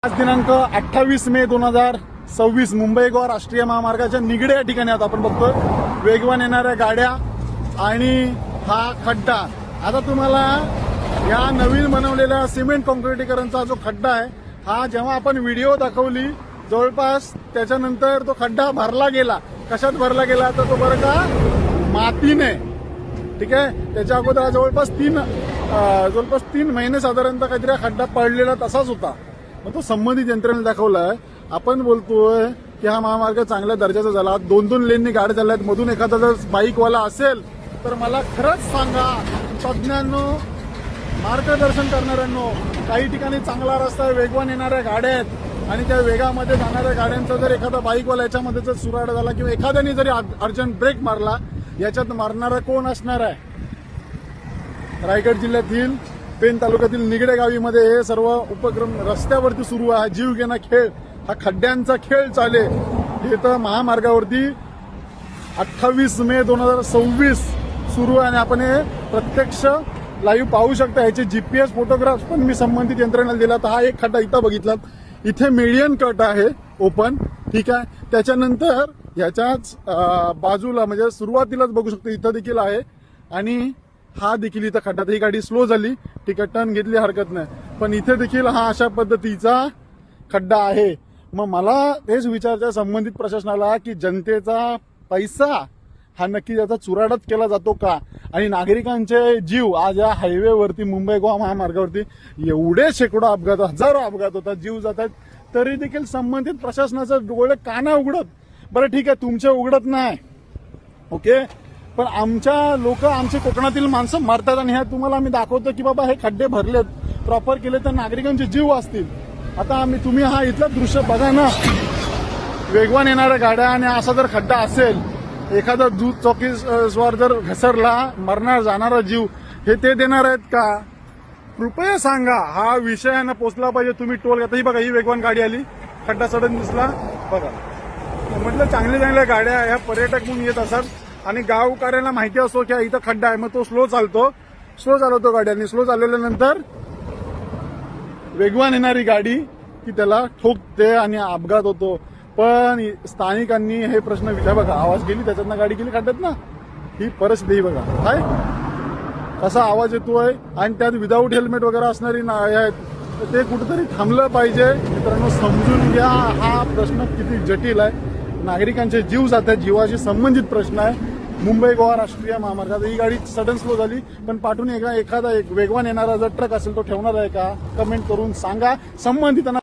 आज दिनांक 28 मे 2026 मुंबई गोवा राष्ट्रीय महामार्गाच्या निगडे या ठिकाणी आता आपण बघतोय वेगवान येणाऱ्या गाड्या आणि हा खड्डा. आता तुम्हाला या नवीन बनवलेल्या सिमेंट कॉन्क्रिटीकरणचा जो खड्डा आहे हा जेव्हा आपण व्हिडिओ दाखवली जवळपास त्याच्यानंतर तो खड्डा भरला गेला. कशात भरला गेला तर तो बरं का मातीने. ठीक आहे, त्याच्या अगोदर जवळपास तीन महिने साधारणतः काहीतरी खड्डा पडलेला तसाच होता. मग तो संबंधित यंत्रणेला दाखवलाय. आपण बोलतोय की हा महामार्ग चांगल्या दर्जाचा झाला, 2-2 लेननी गाड्या चालल्यात, मधून एखादा जर बाईकवाला असेल तर मला खरंच सांगा तज्ज्ञांनो, मार्गदर्शन करणाऱ्यांनो, काही ठिकाणी चांगला रस्ता आहे, वेगवान येणाऱ्या गाड्या आहेत आणि त्या वेगामध्ये जाणाऱ्या गाड्यांचा जर एखादा बाईकवाला याच्यामध्ये जर सुराडा झाला किंवा एखाद्याने जरी अर्जंट ब्रेक मारला, याच्यात मारणारा कोण असणार आहे? रायगड जिल्ह्यातील पेण तालुक्यातील निगडे गावीमध्ये हे सर्व उपक्रम रस्त्यावरती सुरू आहे. जीव घेणा खेळ, हा खड्ड्यांचा खेळ चाले. हे तर महामार्गावरती 28 मे 2026 सुरू आहे आणि आपण हे प्रत्यक्ष लाईव्ह पाहू शकता. ह्याचे जीपीएस फोटोग्राफ्स पण मी संबंधित यंत्रणेला दिला. तर हा एक खड्डा इथं बघितला, इथे मीडियन कट आहे ओपन. ठीक आहे, त्याच्यानंतर ह्याच्याच बाजूला म्हणजे सुरुवातीलाच बघू शकतो इथं देखील आहे आणि हा देखील इथं खड्डा. ही गाडी स्लो झाली, ठीक आहे, टर्न घेतली हरकत नाही, पण इथे देखील हा अशा पद्धतीचा खड्डा आहे. मग मला तेच विचारायचं संबंधित प्रशासनाला की जनतेचा पैसा हा नक्की त्याचा चुराडच केला जातो का? आणि नागरिकांचे जीव आज या हायवेवरती मुंबई गोवा महामार्गावरती एवढे शेकडो अपघात, हजारो अपघात होतात, जीव जातात, तरी देखील संबंधित प्रशासनाचं डोळे काना उघडत. बरं ठीक आहे, तुमचे उघडत नाही, ओके, पण आमचे कोकणातील माणसं मरतात आणि ह्या तुम्हाला आम्ही दाखवतो की बाबा हे खड्डे भरलेत, प्रॉपर केले तर नागरिकांचे जीव वाचतील. आता तुम्ही हा इथलं दृश्य बघा ना, वेगवान येणाऱ्या गाड्या आणि असा जर खड्डा असेल, एखादा दूध चौकीस्वार जर घसरला, मरणार जाणारा जीव हे ते देणार आहेत का? कृपया सांगा. हा विषयानं पोचला पाहिजे. तुम्ही टोल घेता, ही बघा ही वेगवान गाडी आली, खड्डा सडन दिसला बघा. म्हटलं चांगल्या गाड्या ह्या पर्यटक म्हणून येत असतात आणि गावकऱ्यांना माहिती असतो की इथं खड्डा आहे, मग तो स्लो चालवतो गाड्यांनी. स्लो चालवल्यानंतर वेगवान येणारी गाडी की त्याला ठोकते आणि अपघात होतो. पण स्थानिकांनी हे प्रश्न विचार बघा, आवाज गेली त्याच्यातनं गाडी गेली खड्ड्यात ना, ही परिस्थिती बघा काय कसा आवाज येतोय आणि त्यात विदाऊट हेल्मेट वगैरे असणारी आहेत. ते कुठेतरी थांबलं पाहिजे. मित्रांनो समजून घ्या, हा प्रश्न किती जटिल आहे. नागरिकांचे जीव जात आहेत, जीवाशी संबंधित प्रश्न आहे. मुंबई गोवा राष्ट्रीय महामार्गात ही गाडी सडन स्लो झाली, पण पाठून एखादा वेगवान येणारा जर ट्रक असेल तो ठेवणार आहे का? कमेंट करून सांगा. संबंधितांना